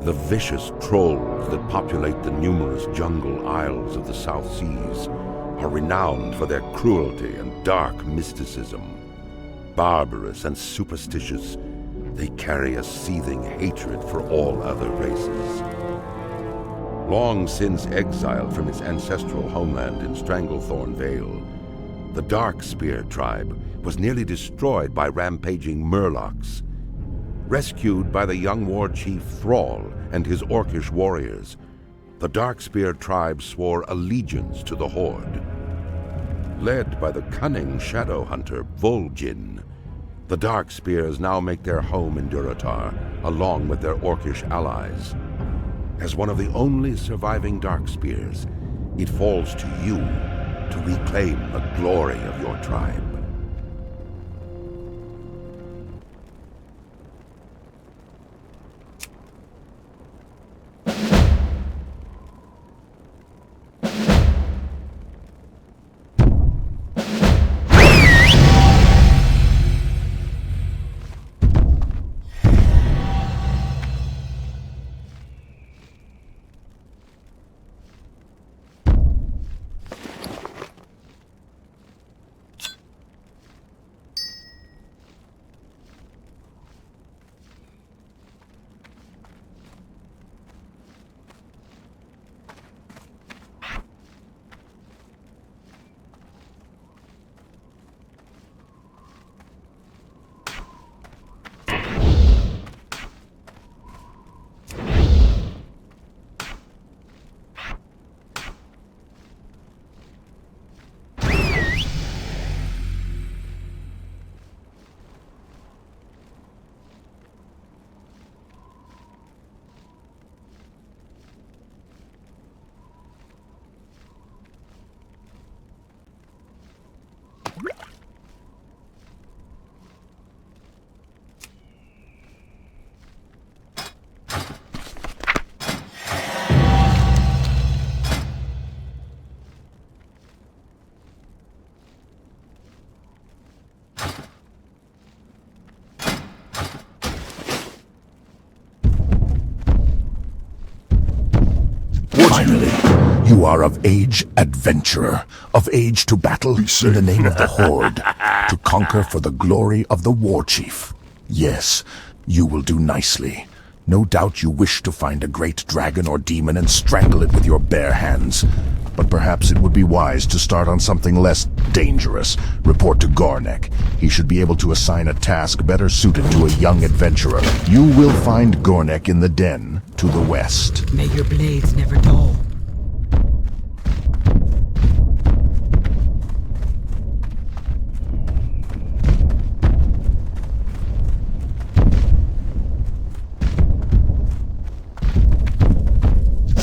The vicious trolls that populate the numerous jungle isles of the South Seas are renowned for their cruelty and dark mysticism. Barbarous and superstitious, they carry a seething hatred for all other races. Long since exiled from its ancestral homeland in Stranglethorn Vale, the Darkspear tribe was nearly destroyed by rampaging murlocs. Rescued by the young war chief Thrall and his orcish warriors, the Darkspear tribe swore allegiance to the Horde. Led by the cunning shadow hunter Vol'jin, the Darkspears now make their home in Durotar, along with their orcish allies. As one of the only surviving Darkspears, it falls to you to reclaim the glory of your tribe. Finally, you are of age, adventurer, of age to battle in the name of the Horde, to conquer for the glory of the War Chief. Yes, you will do nicely. No doubt you wish to find a great dragon or demon and strangle it with your bare hands. But perhaps it would be wise to start on something less dangerous. Report to Gornek. He should be able to assign a task better suited to a young adventurer. You will find Gornek in the den to the west. May your blades never dull.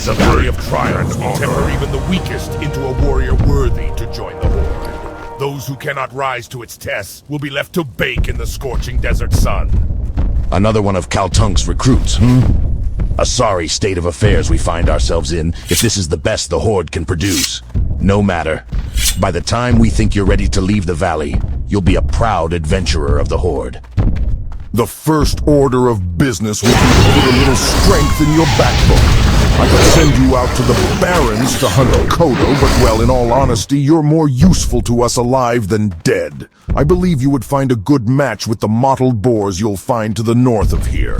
The Valley of Trials will temper even the weakest into a warrior worthy to join the Horde. Those who cannot rise to its tests will be left to bake in the scorching desert sun. Another one of Kaltunk's recruits, A sorry state of affairs we find ourselves in if this is the best the Horde can produce. No matter. By the time we think you're ready to leave the valley, you'll be a proud adventurer of the Horde. The first order of business will be to put a little strength in your backbone. I could send you out to the Barrens to hunt Kodo, but well, in all honesty, you're more useful to us alive than dead. I believe you would find a good match with the mottled boars you'll find to the north of here.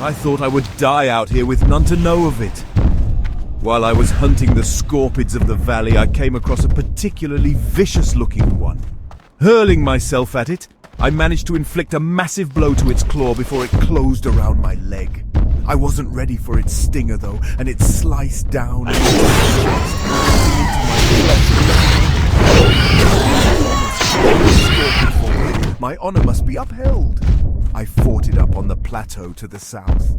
I thought I would die out here with none to know of it. While I was hunting the scorpids of the valley, I came across a particularly vicious-looking one. Hurling myself at it, I managed to inflict a massive blow to its claw before it closed around my leg. I wasn't ready for its stinger, though, and it sliced down into my chest, my honor must be upheld. I fought it up on the plateau to the south.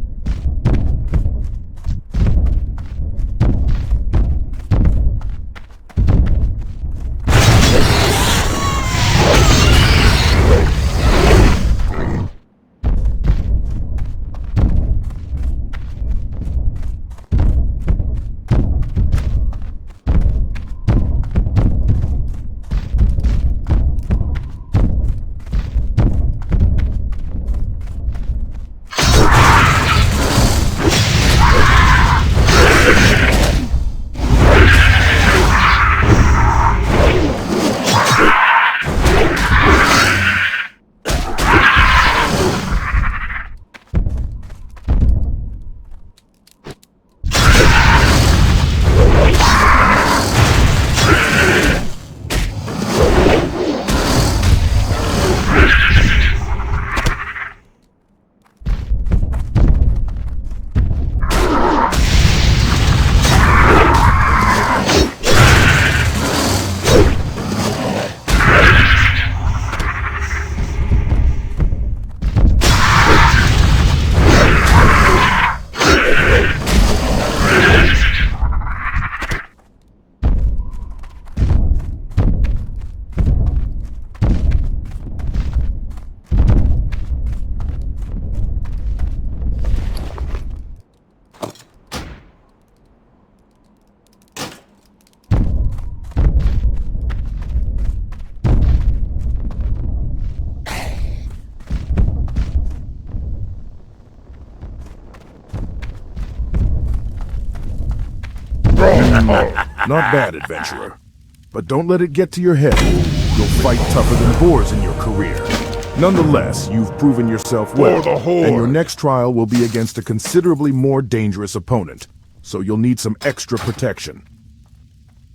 Not bad, adventurer. But don't let it get to your head. You'll fight tougher than boars in your career. Nonetheless, you've proven yourself well, For the Horde. and your next trial will be against a considerably more dangerous opponent, so you'll need some extra protection.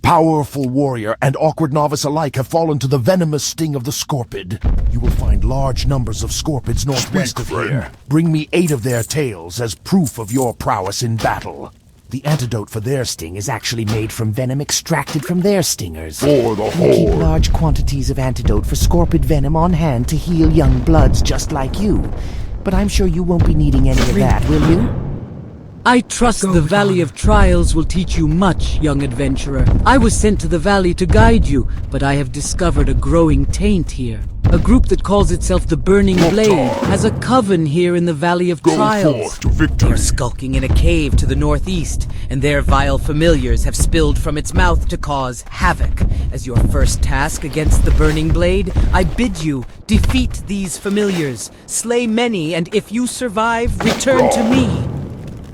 Powerful warrior and awkward novice alike have fallen to the venomous sting of the scorpid. You will find large numbers of scorpids northwest Speak, of friend. here. Bring me 8 of their tails as proof of your prowess in battle. The antidote for their sting is actually made from venom extracted from their stingers. For the We keep Horde. large quantities of antidote for scorpid venom on hand to heal young bloods just like you. But I'm sure you won't be needing any of that, will you? I trust the Valley of Trials will teach you much, young adventurer. I was sent to the valley to guide you, but I have discovered a growing taint here. A group that calls itself the Burning Blade has a coven here in the Valley of Go Trials. forth to victory. They're skulking in a cave to the northeast, and their vile familiars have spilled from its mouth to cause havoc. As your first task against the Burning Blade, I bid you defeat these familiars, slay many, and if you survive, return to me.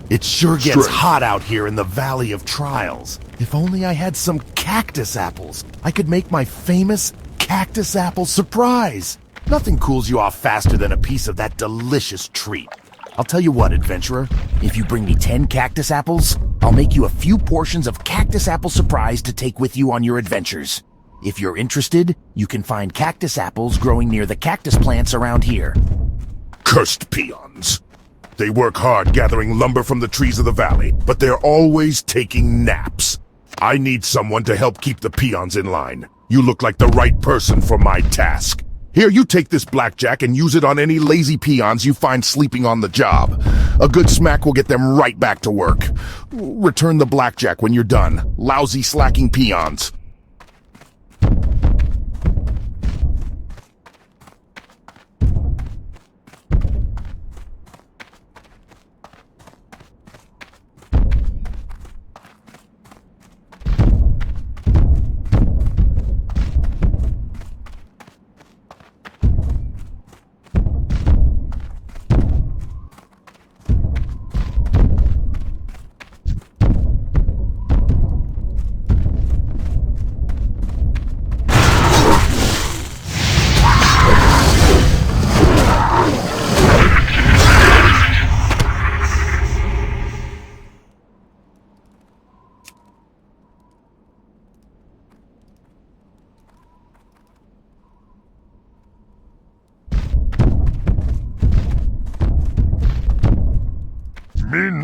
It sure gets Strength. hot out here in the Valley of Trials. If only I had some cactus apples, I could make my famous cactus apple surprise. Nothing cools you off faster than a piece of that delicious treat. I'll tell you what, adventurer. If you bring me 10 cactus apples, I'll make you a few portions of cactus apple surprise to take with you on your adventures. If you're interested, you can find cactus apples growing near the cactus plants around here. Cursed peons. They work hard gathering lumber from the trees of the valley, but they're always taking naps. I need someone to help keep the peons in line. You look like the right person for my task. Here, you take this blackjack and use it on any lazy peons you find sleeping on the job. A good smack will get them right back to work. Return the blackjack when you're done. Lousy slacking peons.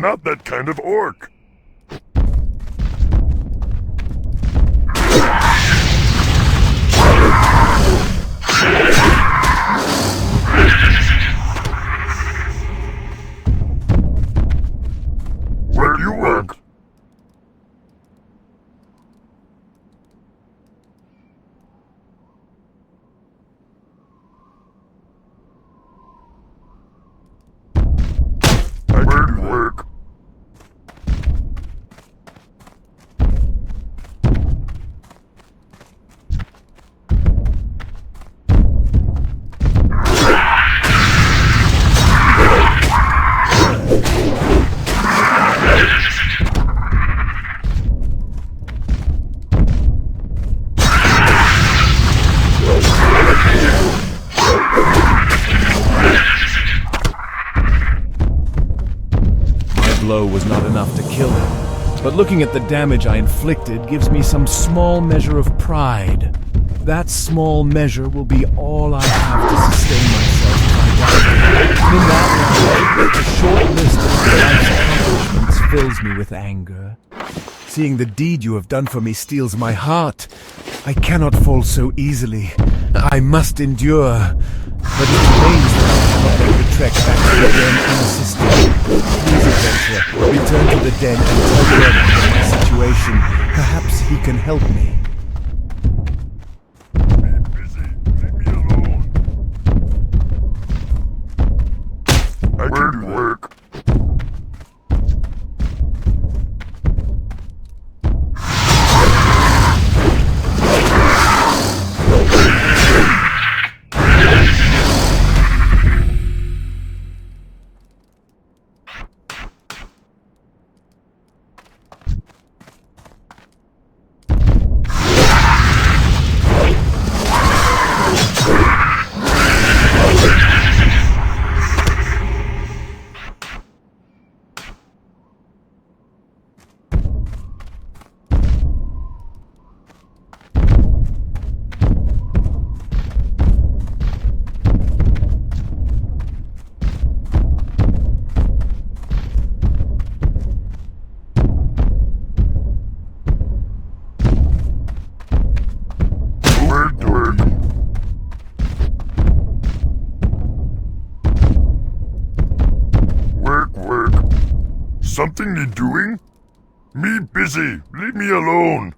not that kind of orc. What do you want? Where do you work? Blow was not enough to kill him, but looking at the damage I inflicted gives me some small measure of pride. That small measure will be all I have to sustain myself if I die. In that way, the short list of life's accomplishments fills me with anger. Seeing the deed you have done for me steels my heart. I cannot fall so easily. I must endure. But it remains that I cannot make the trek back to the den unassisted. Please, adventurer, return to the den and tell Bernard of my situation. Perhaps he can help me. Be busy. Leave me alone. Where do you work? Work. Something need doing? Me busy. Leave me alone.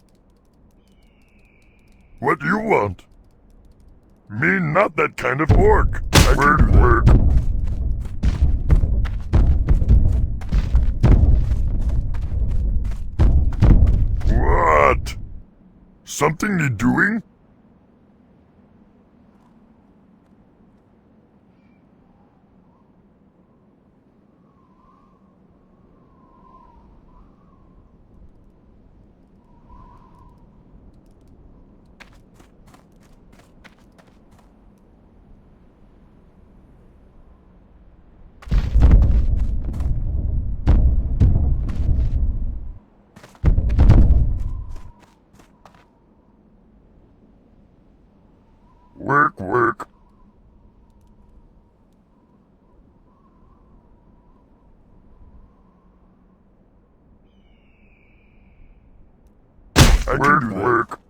What do you want? Me not that kind of orc. Where do work? What? Something need doing? Work. Where do work?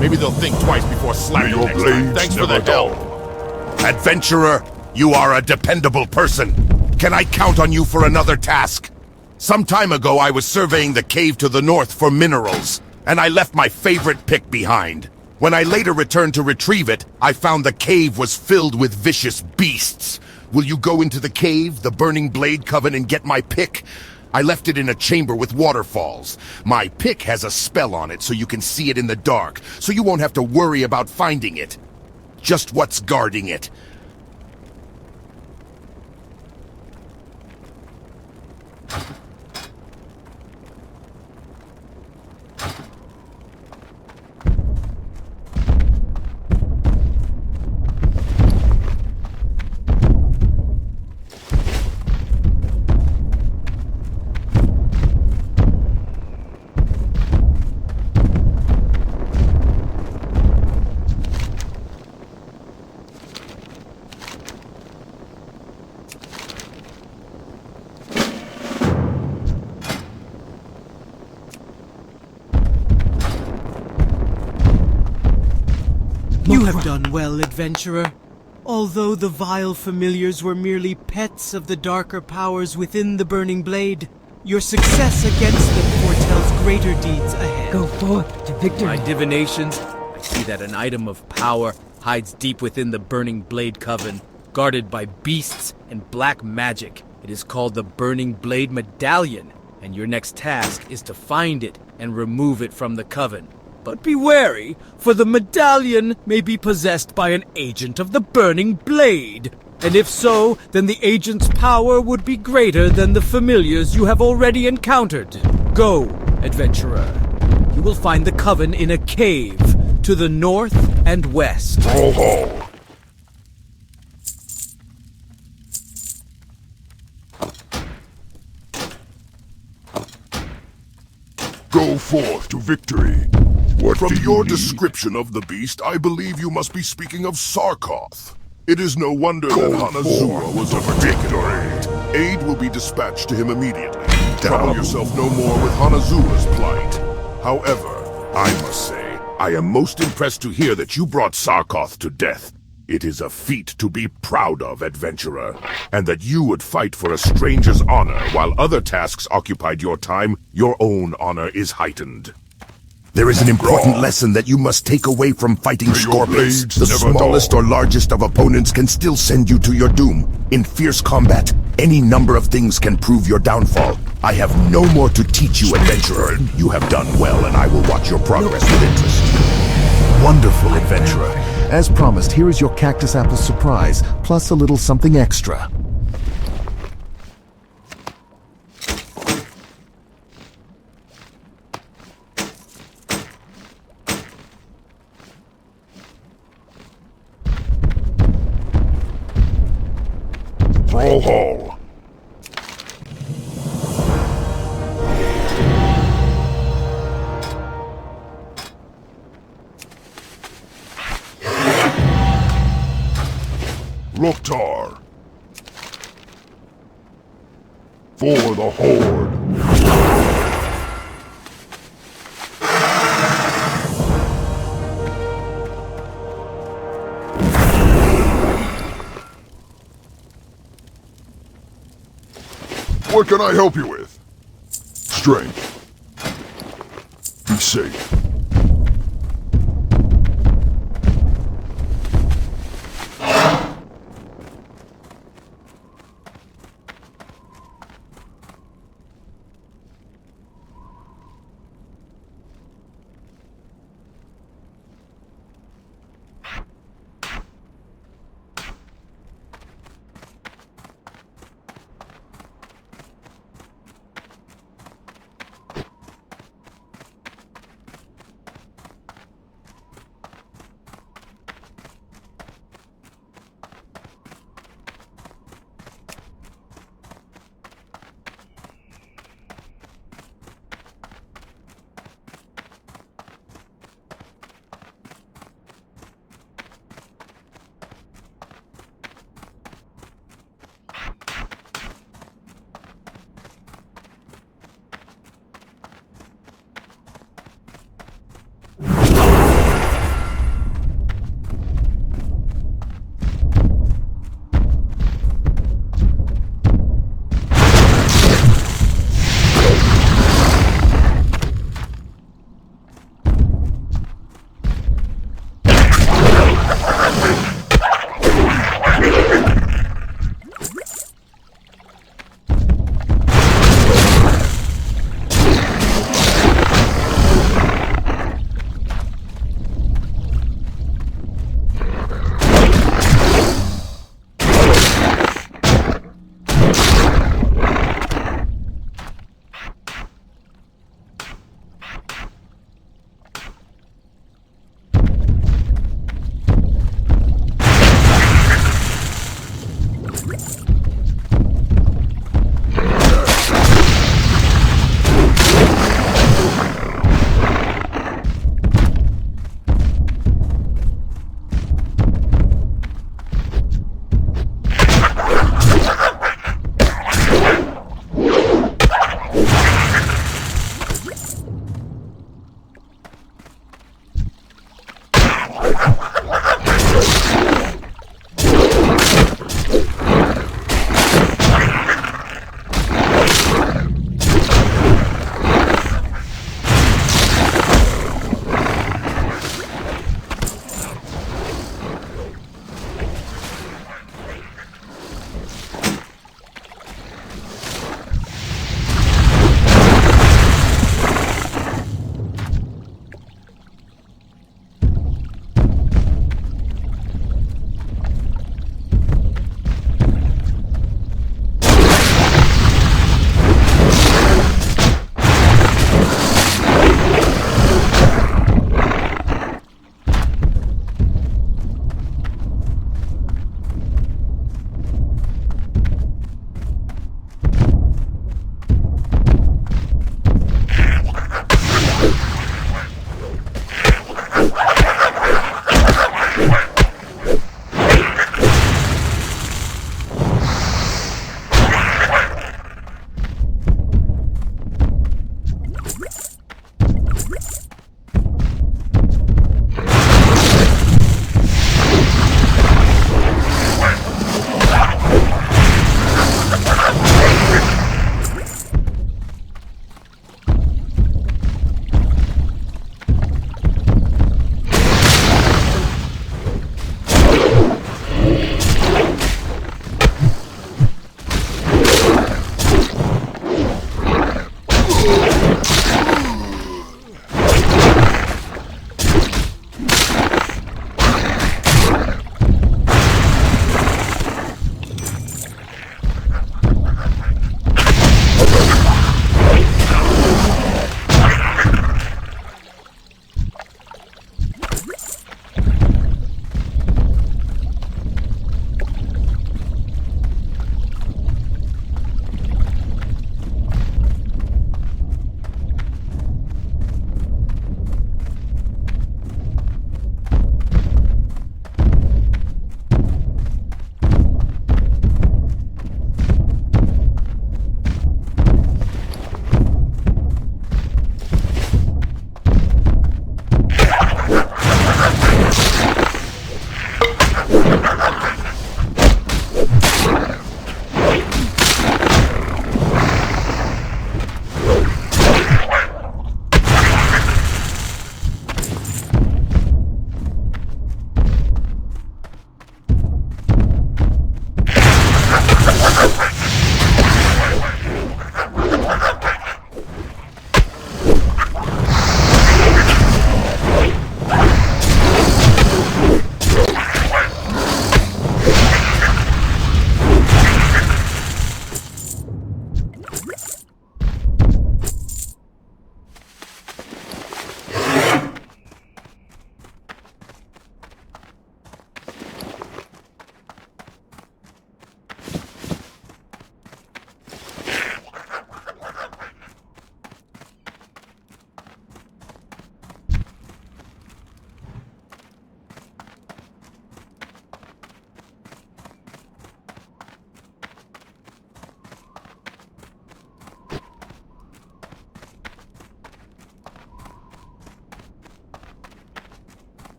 Maybe they'll think twice before slapping May your next time. blades Thanks for the never help. dull. Adventurer, you are a dependable person. Can I count on you for another task? Some time ago, I was surveying the cave to the north for minerals, and I left my favorite pick behind. When I later returned to retrieve it, I found the cave was filled with vicious beasts. Will you go into the cave, the Burning Blade Coven, and get my pick? I left it in a chamber with waterfalls. My pick has a spell on it so you can see it in the dark, so you won't have to worry about finding it. Just what's guarding it. You have done well, adventurer. Although the vile familiars were merely pets of the darker powers within the Burning Blade, your success against them foretells greater deeds ahead. Go forth to victory. My divinations, I see that an item of power hides deep within the Burning Blade Coven, guarded by beasts and black magic. It is called the Burning Blade Medallion, and your next task is to find it and remove it from the Coven. But be wary, for the medallion may be possessed by an agent of the Burning Blade. And if so, then the agent's power would be greater than the familiars you have already encountered. Go, adventurer. You will find the Coven in a cave to the north and west. Ho ho! Go forth to victory. From your description of the beast, I believe you must be speaking of Sarkoth. It is no wonder that Hanazuwa was overtaken by it. Aid will be dispatched to him immediately. Trouble yourself no more with Hanazuwa's plight. However, I must say, I am most impressed to hear that you brought Sarkoth to death. It is a feat to be proud of, adventurer. And that you would fight for a stranger's honor while other tasks occupied your time, your own honor is heightened. There is an important lesson that you must take away from fighting scorpions. blades The never smallest dull. or largest of opponents can still send you to your doom. In fierce combat, any number of things can prove your downfall. I have no more to teach you, adventurer. You have done well, and I will watch your progress with interest. Wonderful, adventurer. As promised, here is your cactus apple surprise, plus a little something extra. Brawl Hall. Loktar. For the Horde. What can I help you with? Strength. Be safe.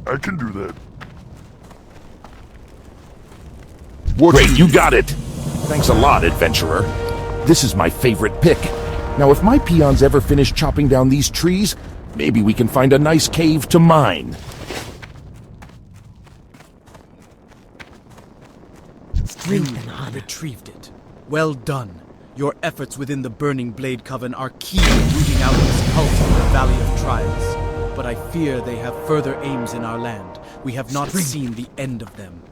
I can do that. Great, you got it! Thanks a lot, adventurer. This is my favorite pick. Now, if my peons ever finish chopping down these trees, maybe we can find a nice cave to mine. You retrieved it. Well done. Your efforts within the Burning Blade Coven are key in rooting out this cult in the Valley of Trials. But I fear they have further aims in our land. We have not seen the end of them.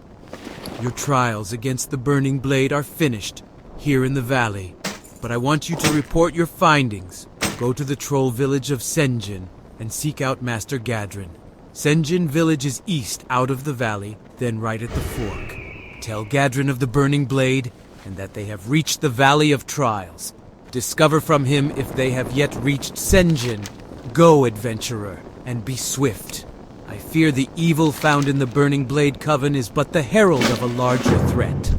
Your trials against the Burning Blade are finished, here in the valley. But I want you to report your findings. Go to the troll village of Ascension and seek out Master Gadrin. Ascension village is east out of the valley, then right at the fork. Tell Gadrin of the Burning Blade, and that they have reached the Valley of Trials. Discover from him if they have yet reached Ascension. Go, adventurer, and be swift. I fear the evil found in the Burning Blade Coven is but the herald of a larger threat.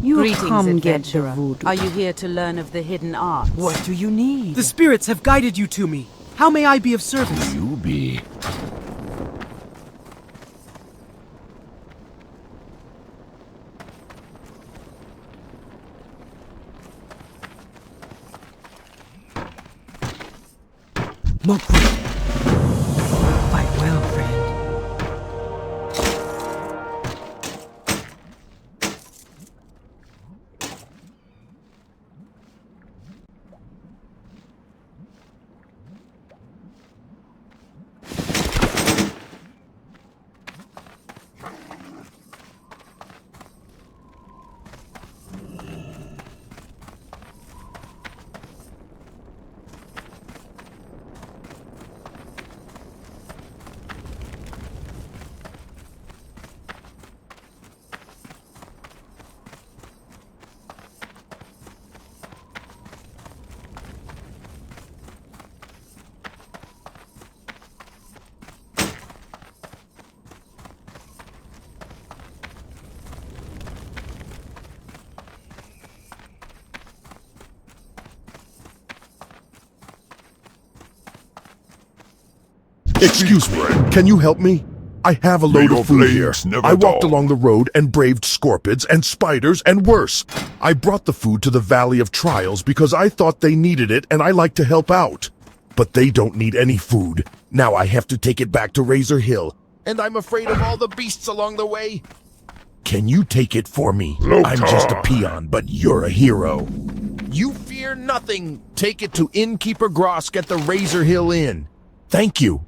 You come get the adventurer. voodoo. Are you here to learn of the hidden arts? What do you need? The spirits have guided you to me. How may I be of service? You be. More quick. Fight well, friend. Excuse me, can you help me? I have a load of food here. I walked along the road and braved scorpids and spiders and worse. I brought the food to the Valley of Trials because I thought they needed it and I like to help out. But they don't need any food. Now I have to take it back to Razor Hill. And I'm afraid of all the beasts along the way. Can you take it for me? I'm just a peon, but you're a hero. You fear nothing. Take it to Innkeeper Grosk at the Razor Hill Inn. Thank you.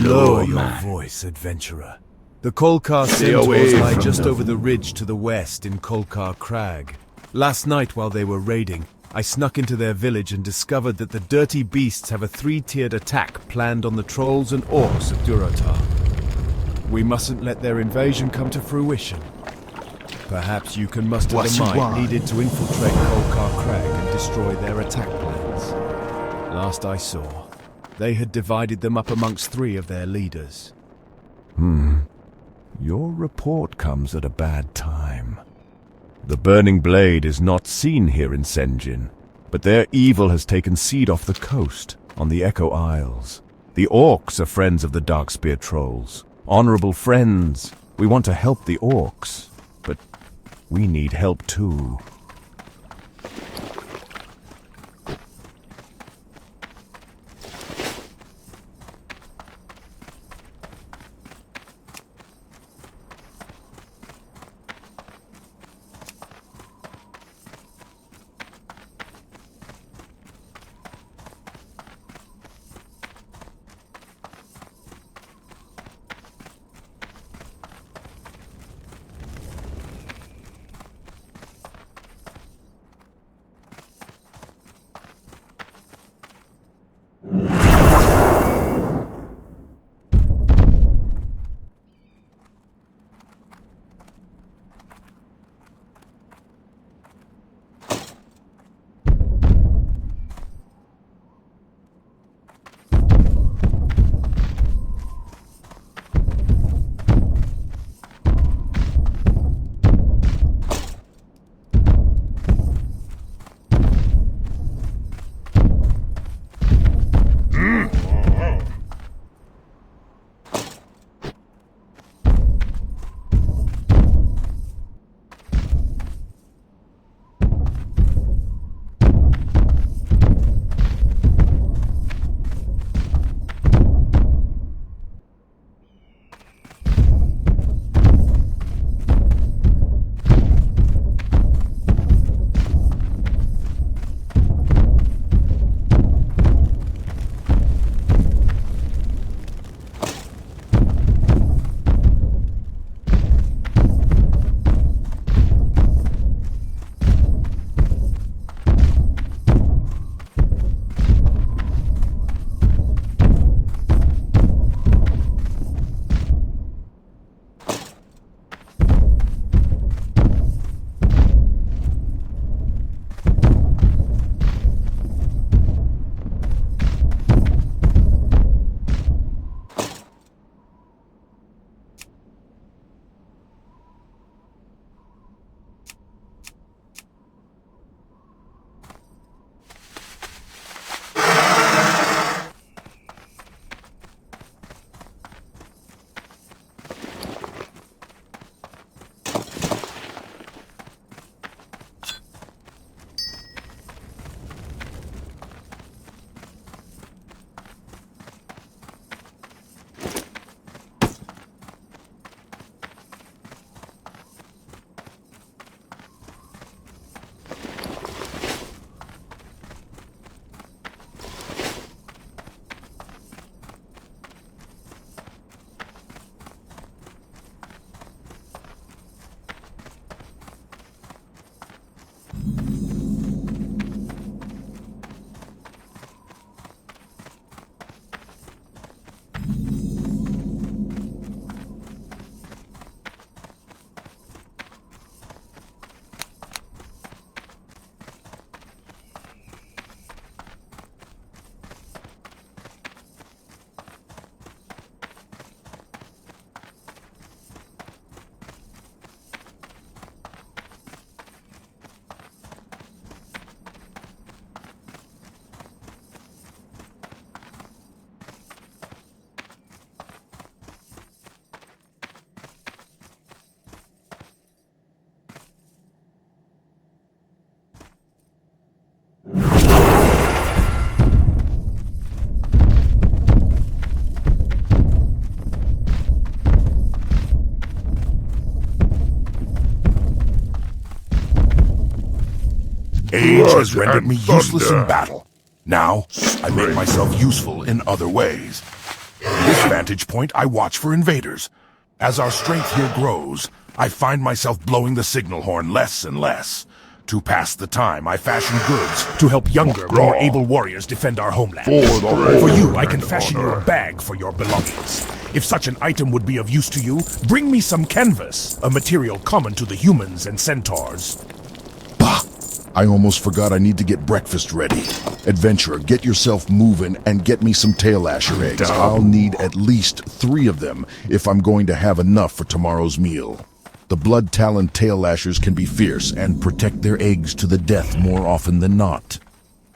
Lower your man. voice, adventurer. The Kolkar centaurs lie just over the ridge to the west in Kolkar Crag. Last night while they were raiding, I snuck into their village and discovered that the dirty beasts have a 3-tiered attack planned on the trolls and orcs of Durotar. We mustn't let their invasion come to fruition. Perhaps you can muster the might needed to infiltrate Kolkar Crag and destroy their attack plans. Last I saw, they had divided them up amongst 3 of their leaders. Your report comes at a bad time. The Burning Blade is not seen here in Senjin, but their evil has taken seed off the coast, on the Echo Isles. The orcs are friends of the Darkspear trolls. Honorable friends. We want to help the orcs, but we need help too. Age has rendered me useless in battle. Now, I make myself useful in other ways. From this vantage point, I watch for invaders. As our strength here grows, I find myself blowing the signal horn less and less. To pass the time, I fashion goods to help younger, more able warriors defend our homeland. For you, I can fashion you a bag for your belongings. If such an item would be of use to you, bring me some canvas, a material common to the humans and centaurs. Bah! I almost forgot I need to get breakfast ready. Adventurer, get yourself moving and get me some tail asher eggs. I'll need at least 3 of them if I'm going to have enough for tomorrow's meal. The blood-taloned tail lashers can be fierce and protect their eggs to the death more often than not.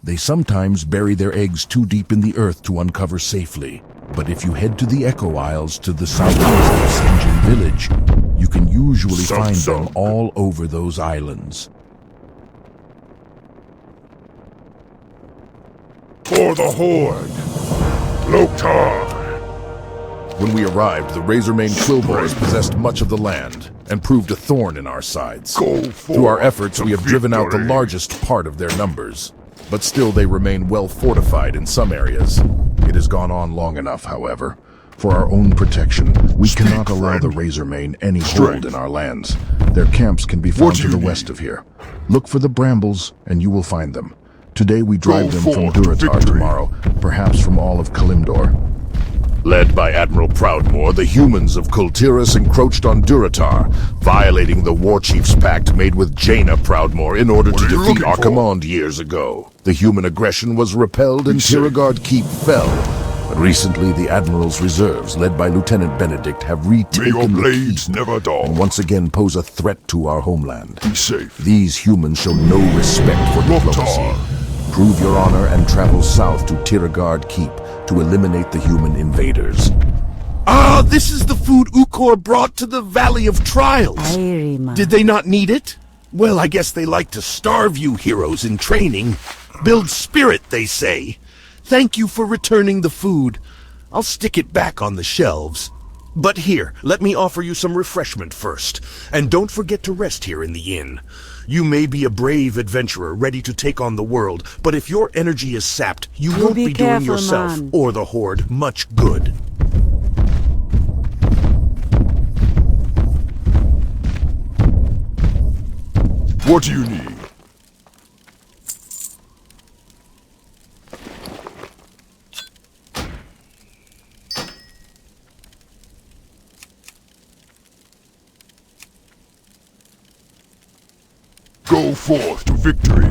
They sometimes bury their eggs too deep in the earth to uncover safely. But if you head to the Echo Isles to the southeast of Ascension Village, you can usually find them all over those islands. For the Horde! Loktar! When we arrived, the Razormane Quillboars possessed much of the land and proved a thorn in our sides. Through our efforts, we have driven out the largest part of their numbers, but still they remain well fortified in some areas. It has gone on long enough, however. For our own protection, we cannot allow the Razormane any hold in our lands. Their camps can be found to the west of here. Look for the brambles, and you will find them. Today we drive them from Durotar tomorrow, perhaps from all of Kalimdor. Led by Admiral Proudmoore, the humans of Kultiras encroached on Durotar, violating the Warchief's pact made with Jaina Proudmoore in order to defeat Archimonde years ago. The human aggression was repelled and Tiragard Keep fell. But recently, the Admiral's reserves, led by Lieutenant Benedict, have retaken the keep never dull. and once again pose a threat to our homeland. Be safe. These humans show no respect for diplomacy. Prove your honor and travel south to Tiragard Keep to eliminate the human invaders. Ah, this is the food Ukor brought to the Valley of Trials. Did they not need it? Well, I guess they like to starve you heroes in training. Build spirit, they say. Thank you for returning the food. I'll stick it back on the shelves. But here, let me offer you some refreshment first. And don't forget to rest here in the inn. You may be a brave adventurer ready to take on the world, but if your energy is sapped, you won't be doing yourself or the Horde much good. What do you need? Go forth to victory.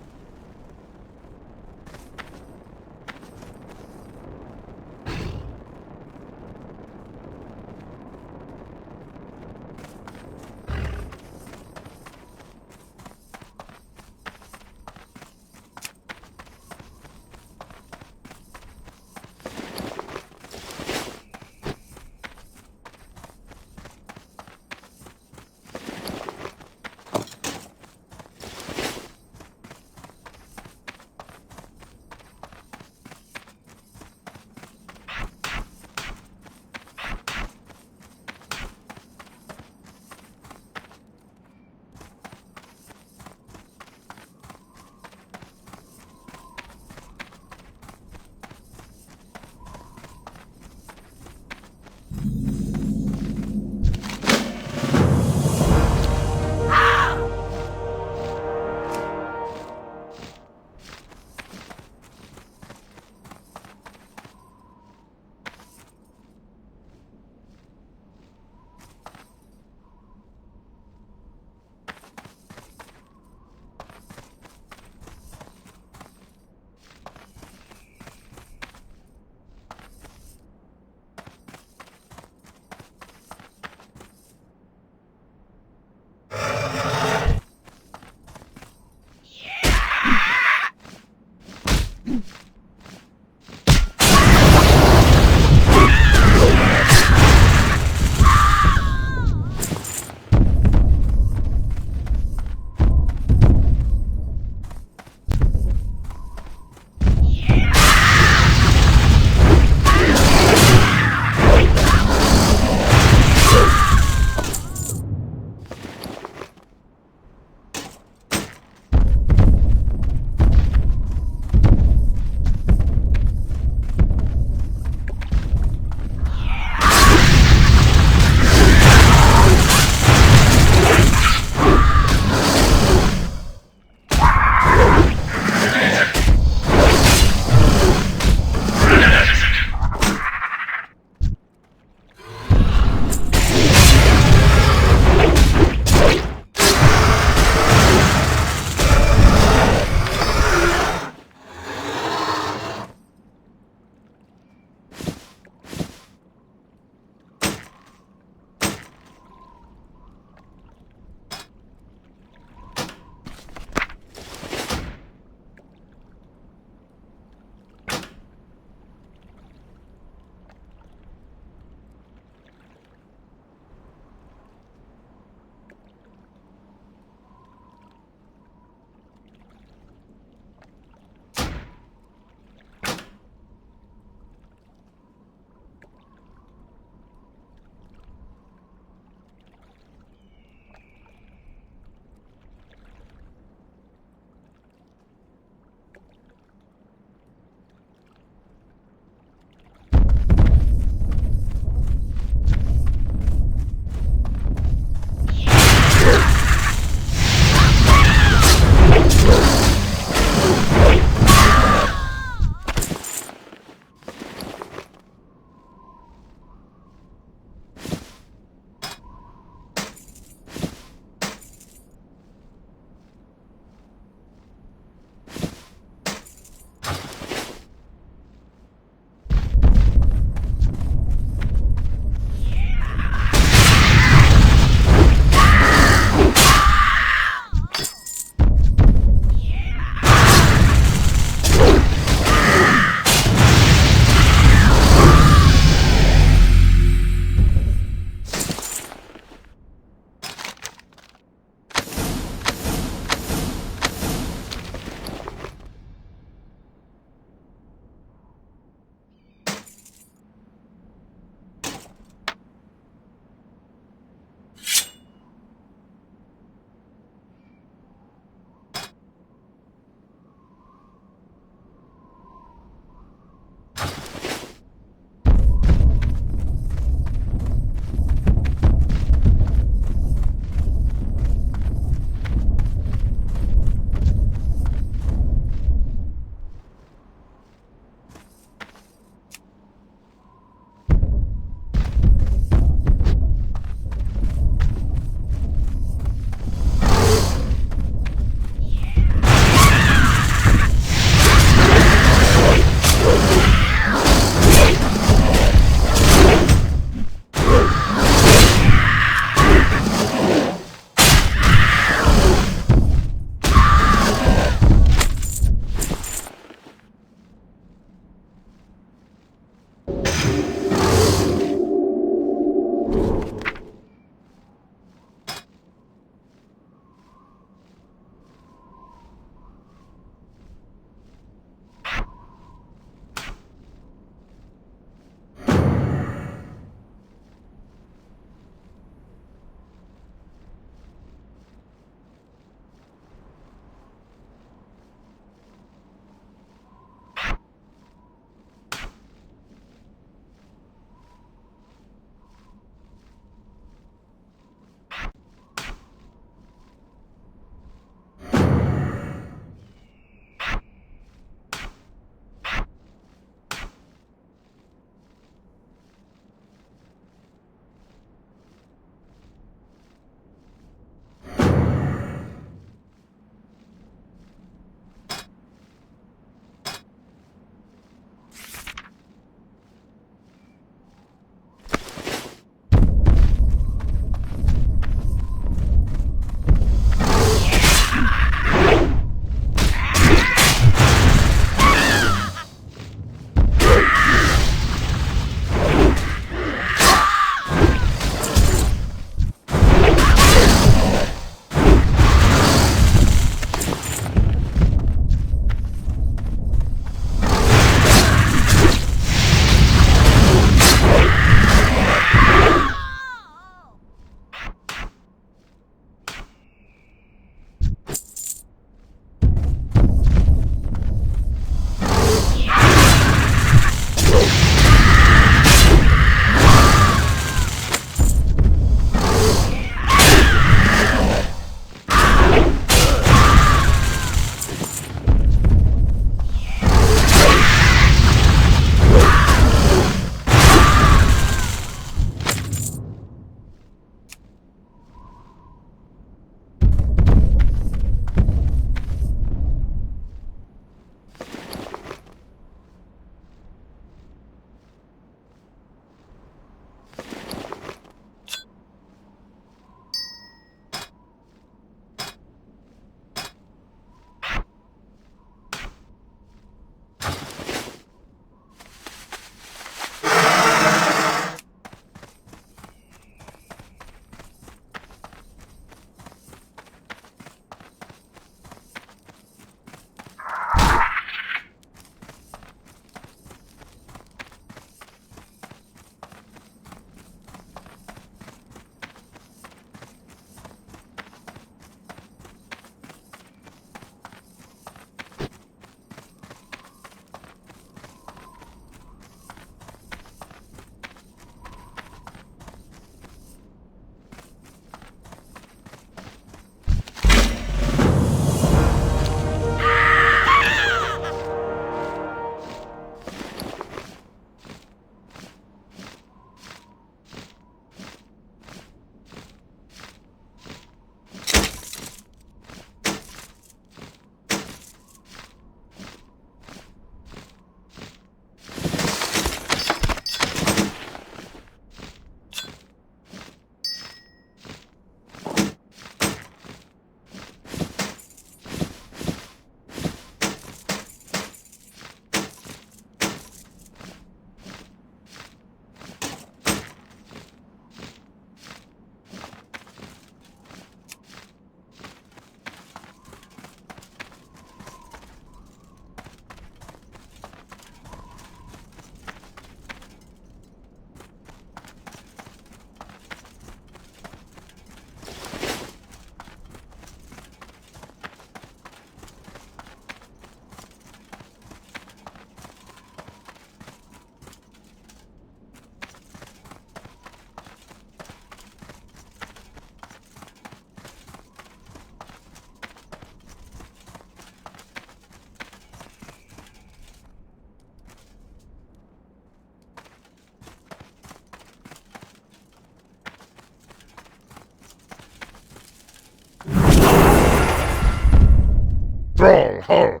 hull!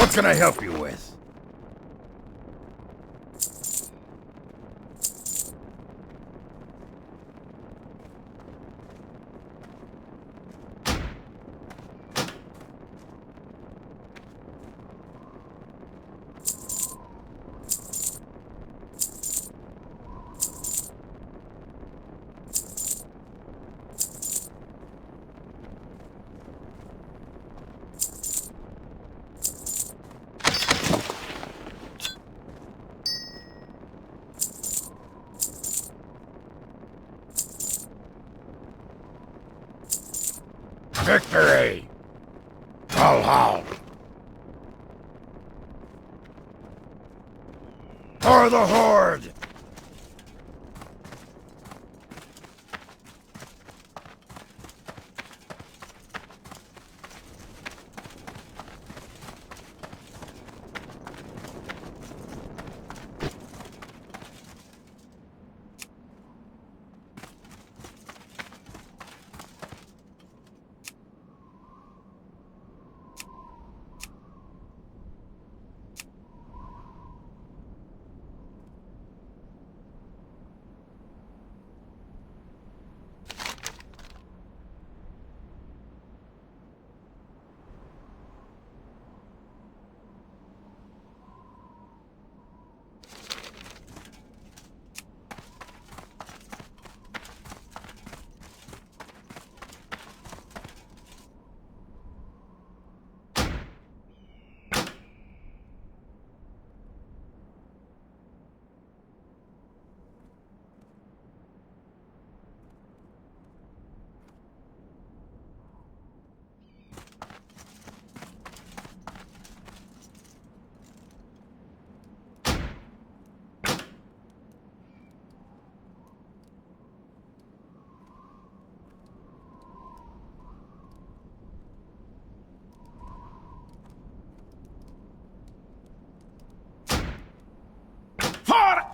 What can I help you with? Victory! Valhalla! For the Horde!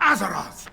Azeroth!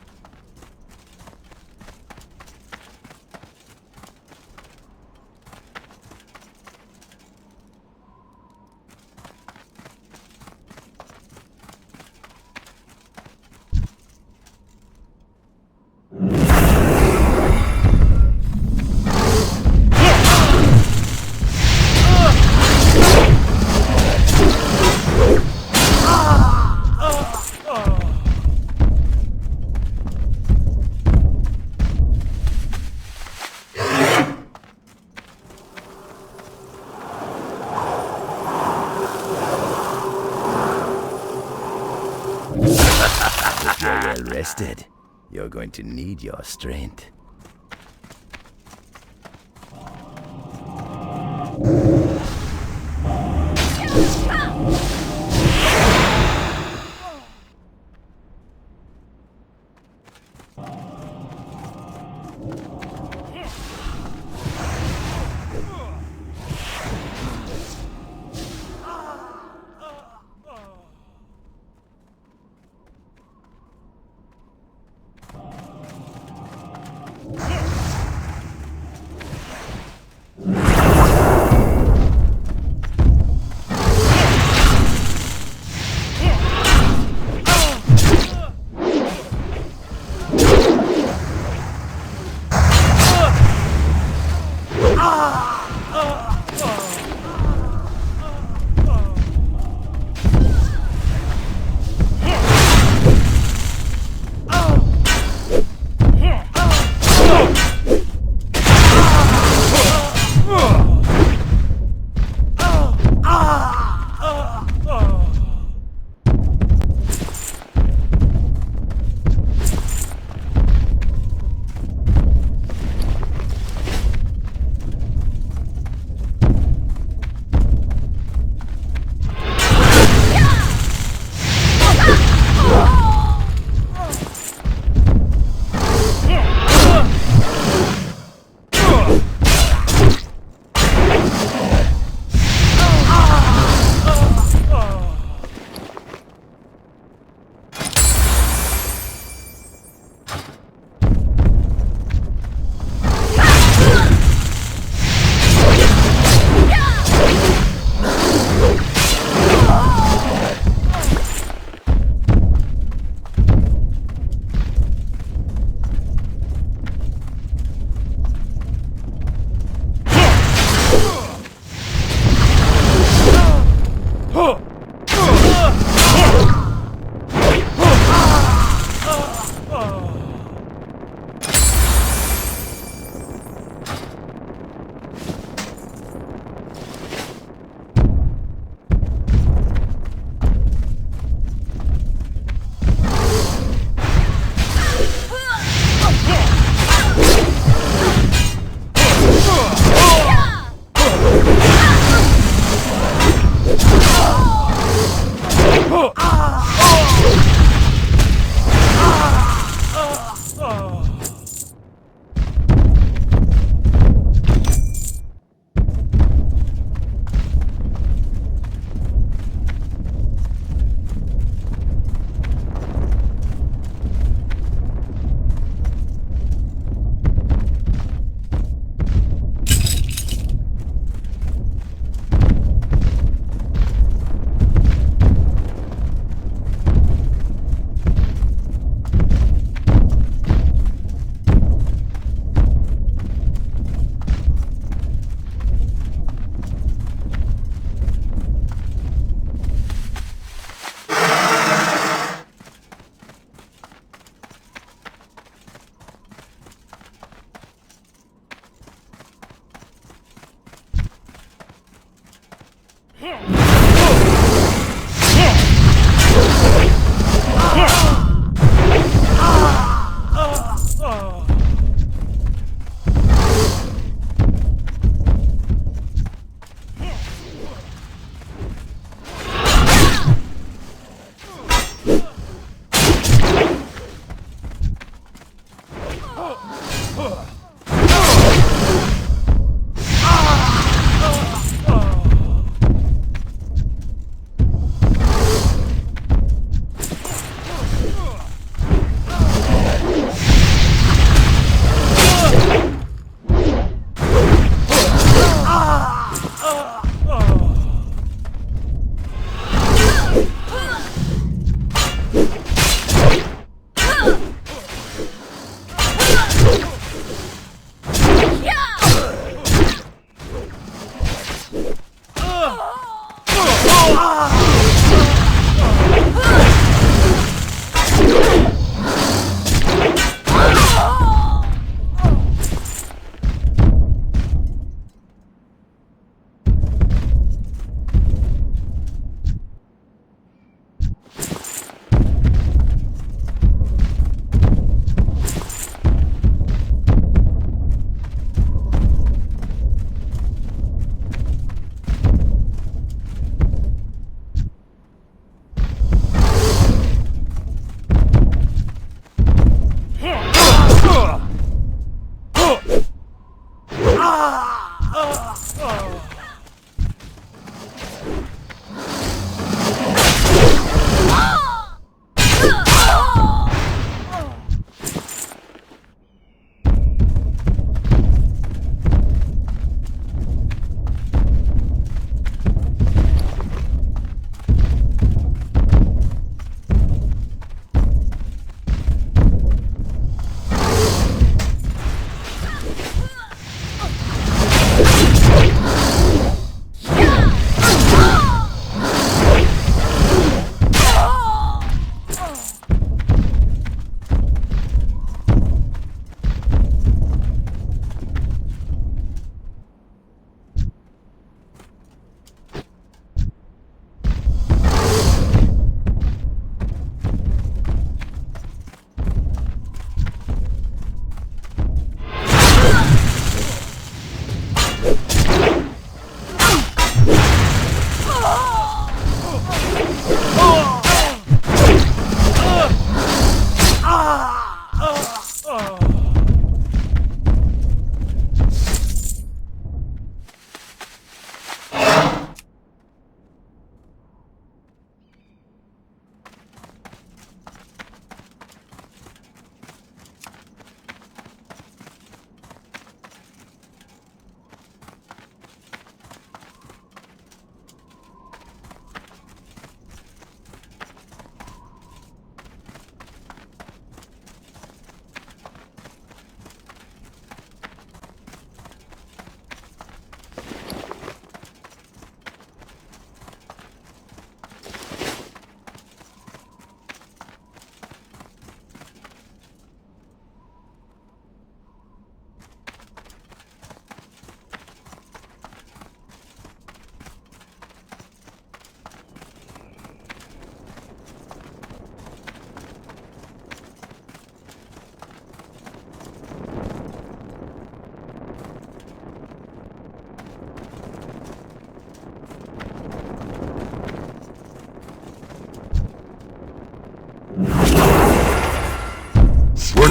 If you're well rested, you're going to need your strength.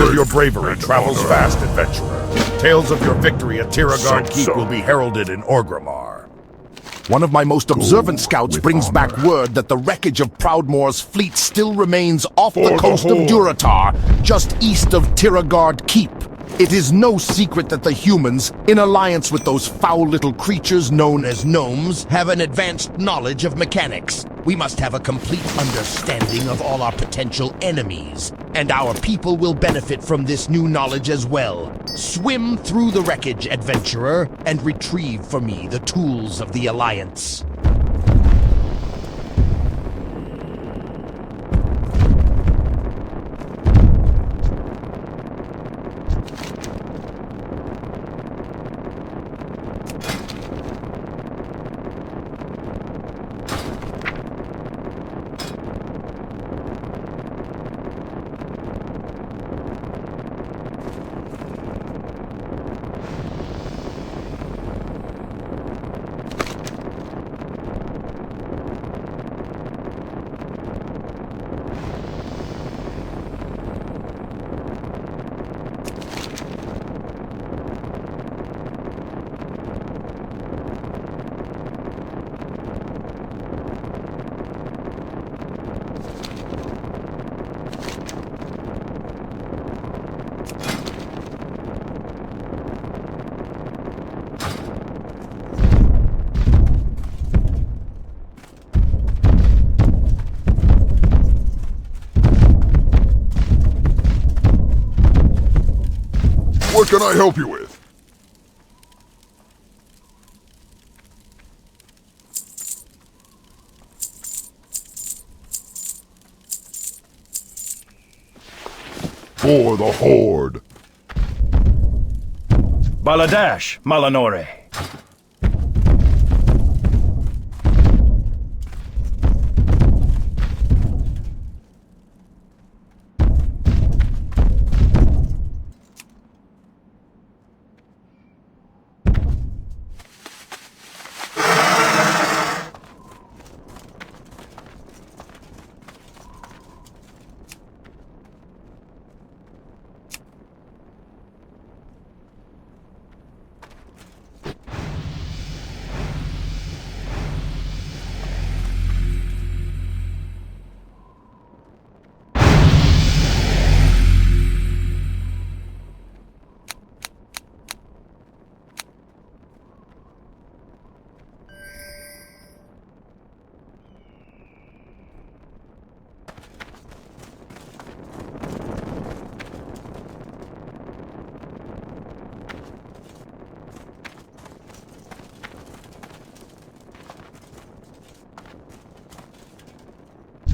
of your bravery travels fast, adventurer. Tales of your victory at Tiragard Keep will be heralded in Orgrimmar. One of my most observant scouts brings back word that the wreckage of Proudmoore's fleet still remains off the coast of Durotar, just east of Tiragard Keep. It is no secret that the humans, in alliance with those foul little creatures known as gnomes, have an advanced knowledge of mechanics. We must have a complete understanding of all our potential enemies, and our people will benefit from this new knowledge as well. Swim through the wreckage, adventurer, and retrieve for me the tools of the Alliance. What can I help you with? For the Horde. Baladash, Malanore.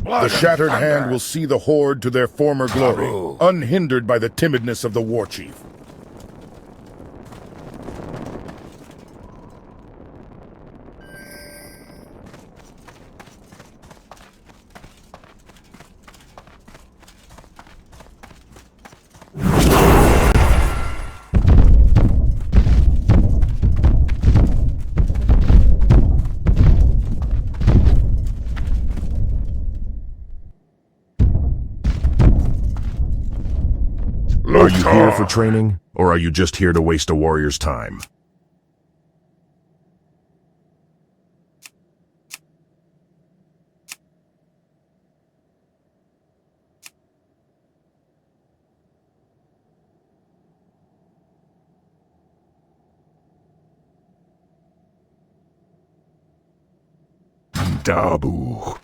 The Shattered Hand will see the Horde to their former glory, unhindered by the timidness of the War Chief. Are you here for training, or are you just here to waste a warrior's time? Dabu.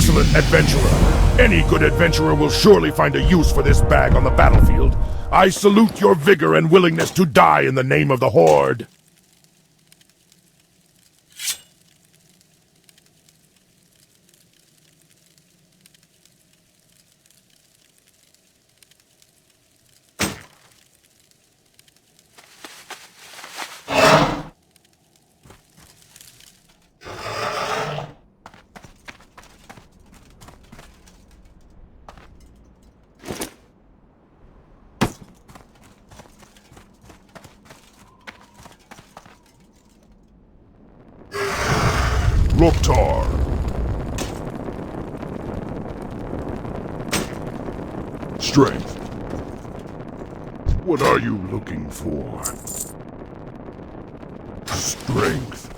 Excellent, adventurer. Any good adventurer will surely find a use for this bag on the battlefield. I salute your vigor and willingness to die in the name of the Horde. Loktar. Strength. What are you looking for? Strength.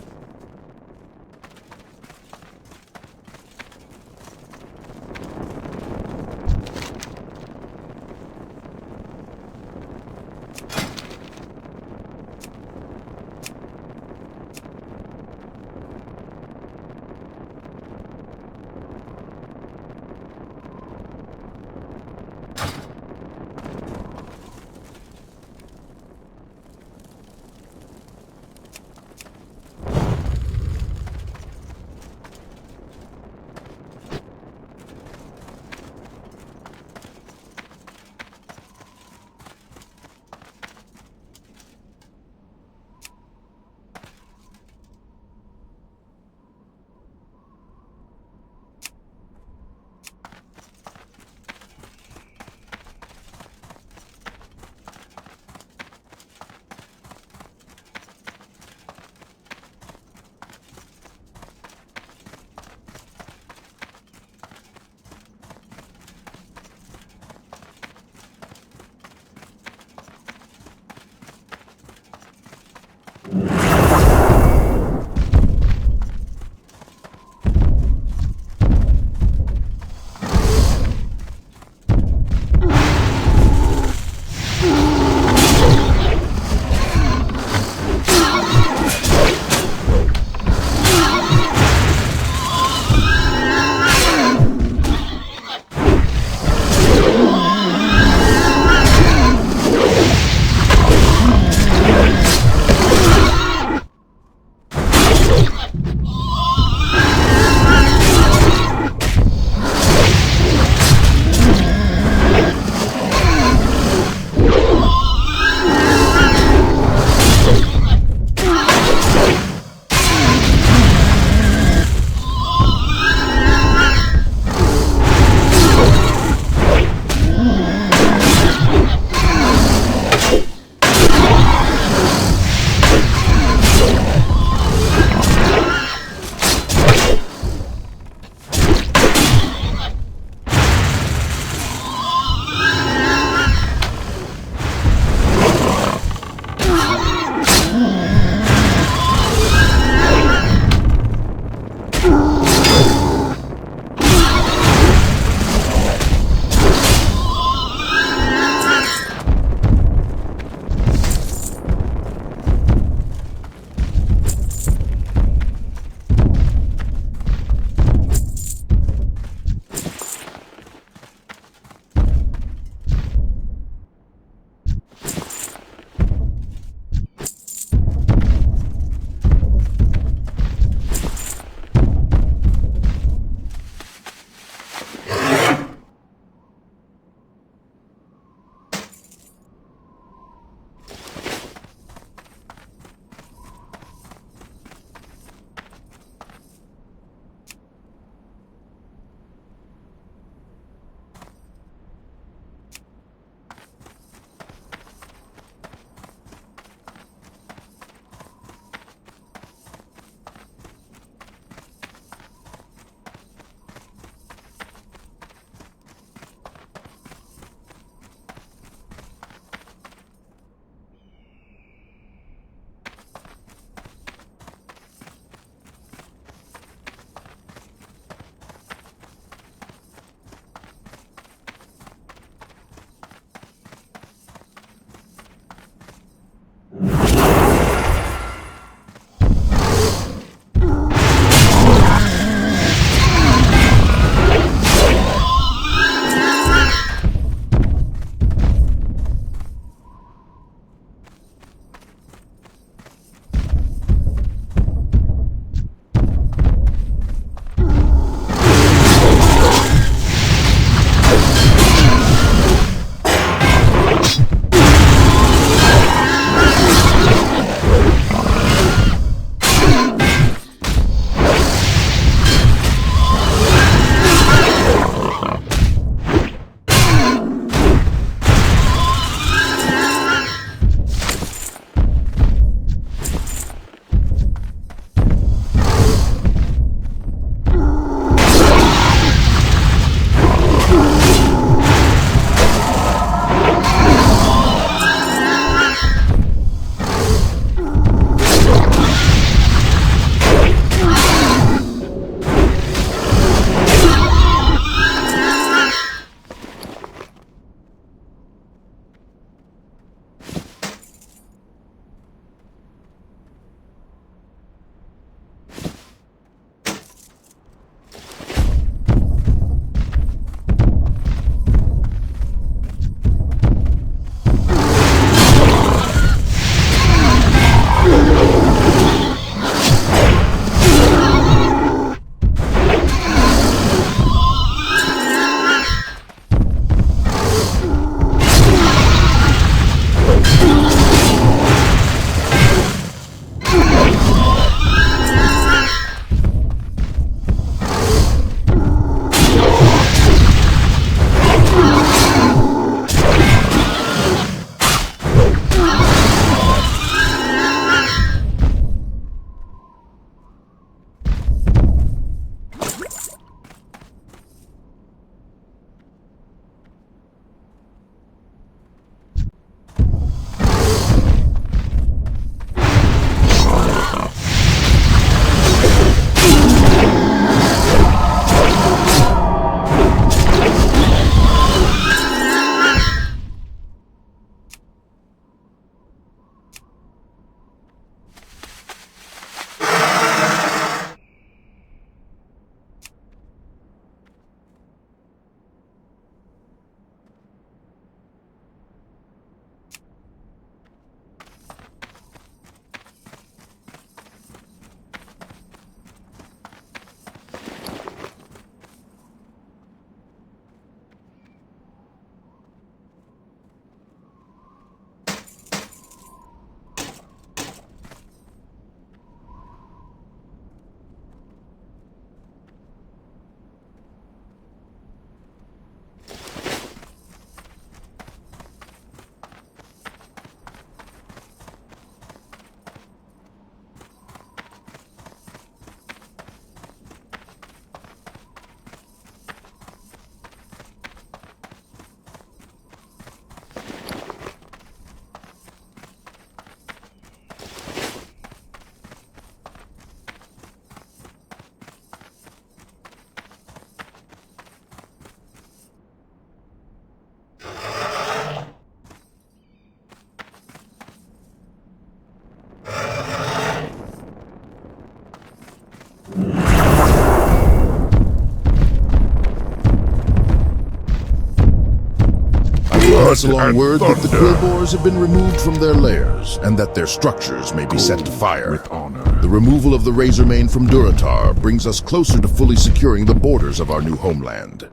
pass along word that the Quillbores have been removed from their lairs, and that their structures may be set to fire. With honor. The removal of the Razormane from Durotar brings us closer to fully securing the borders of our new homeland.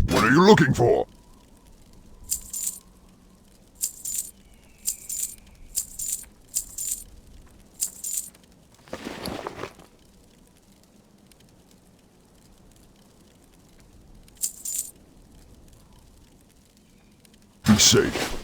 What are you looking for? Be safe.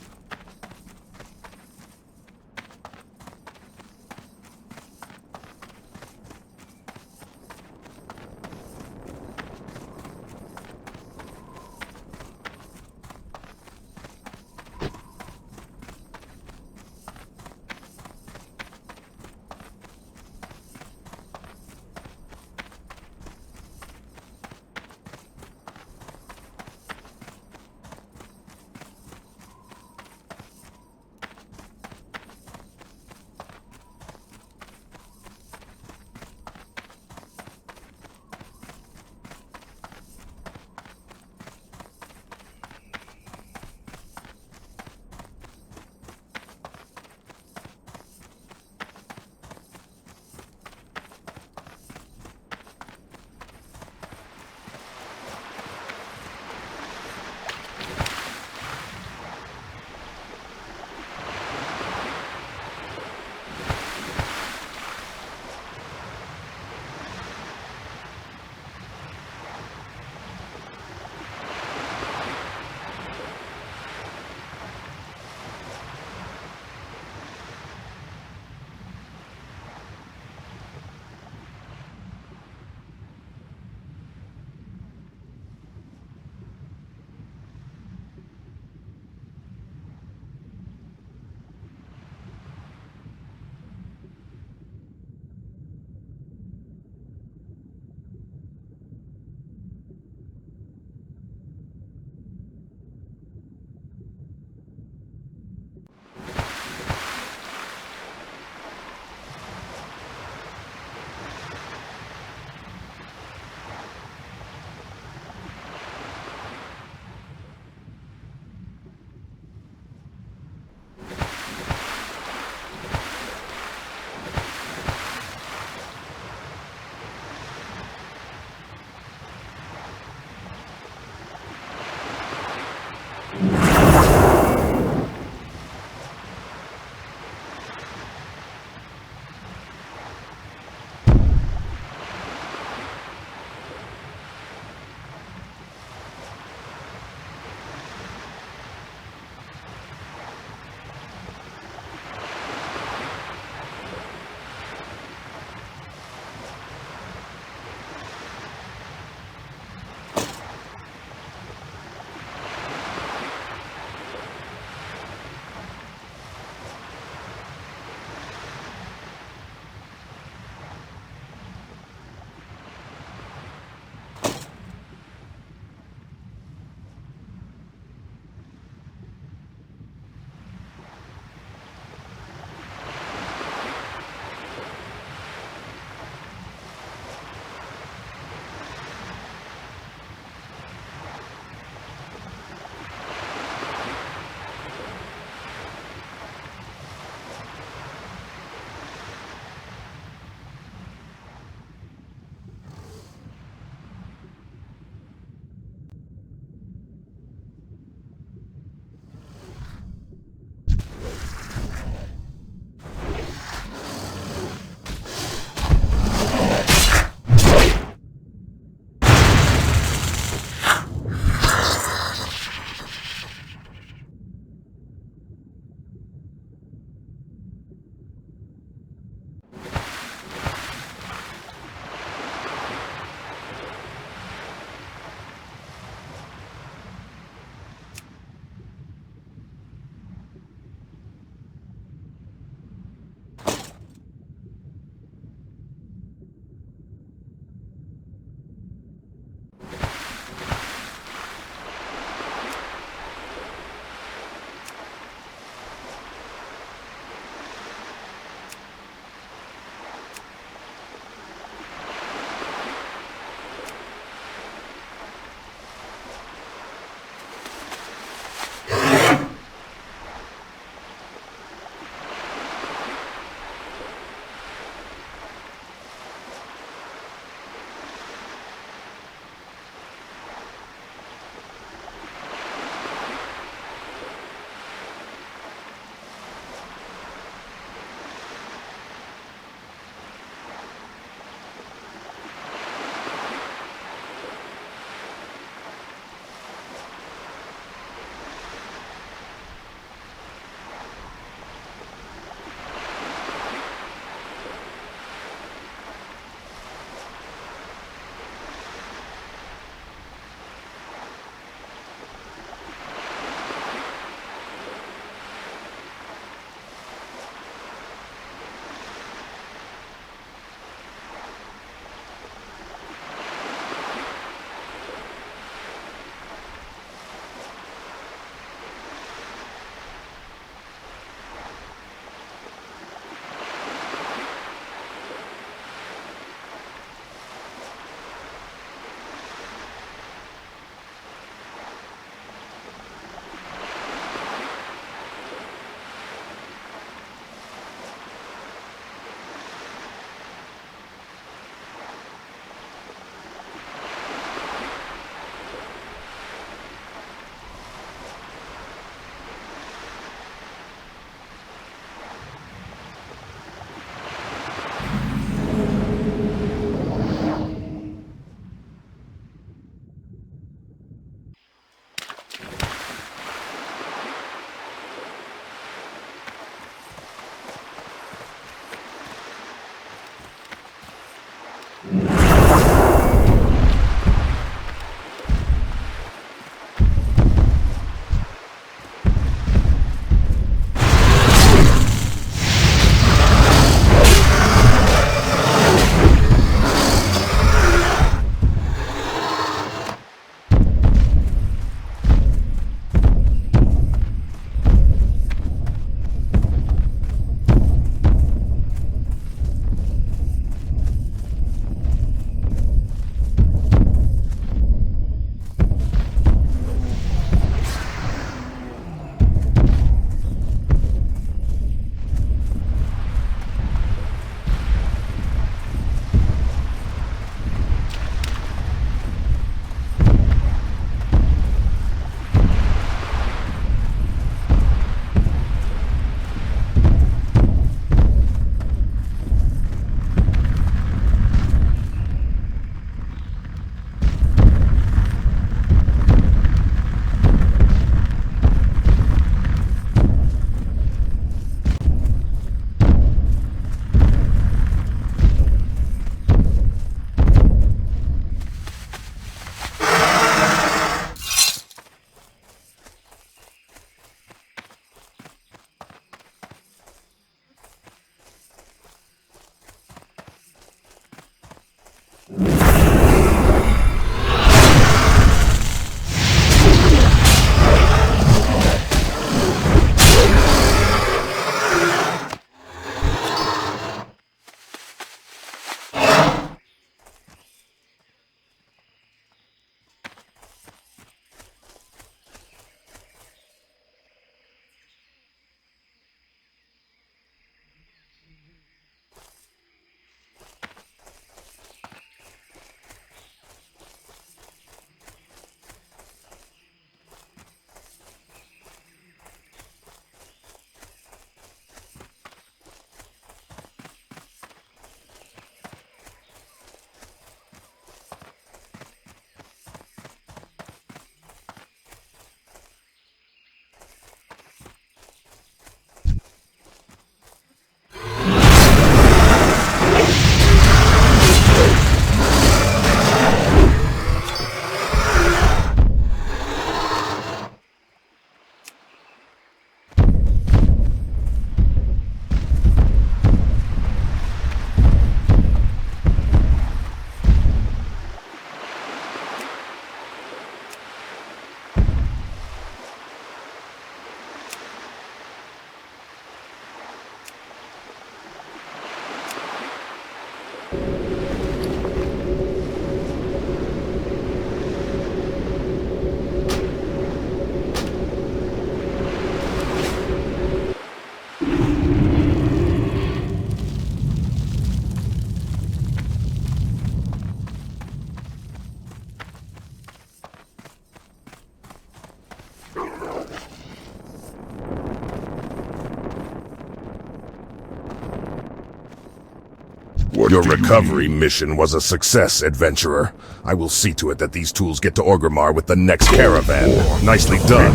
Your recovery mission was a success, adventurer. I will see to it that these tools get to Orgrimmar with the next caravan. Nicely done.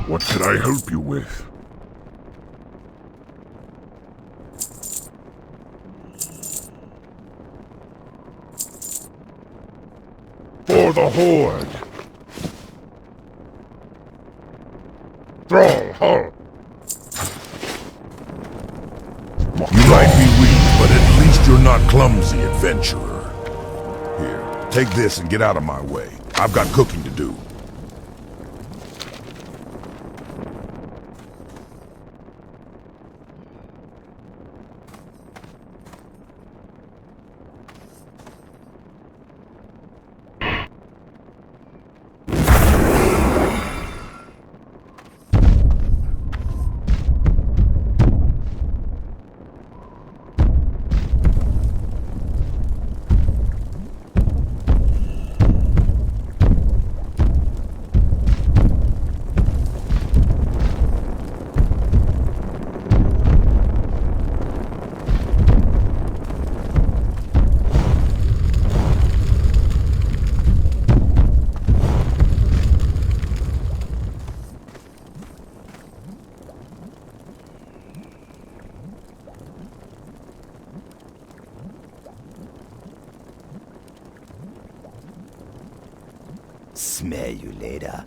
What can I help you with? For the Horde! Thrall, halt! You might be weak, but at least you're not clumsy, adventurer. Here, take this and get out of my way. I've got cooking to do. Smell you later.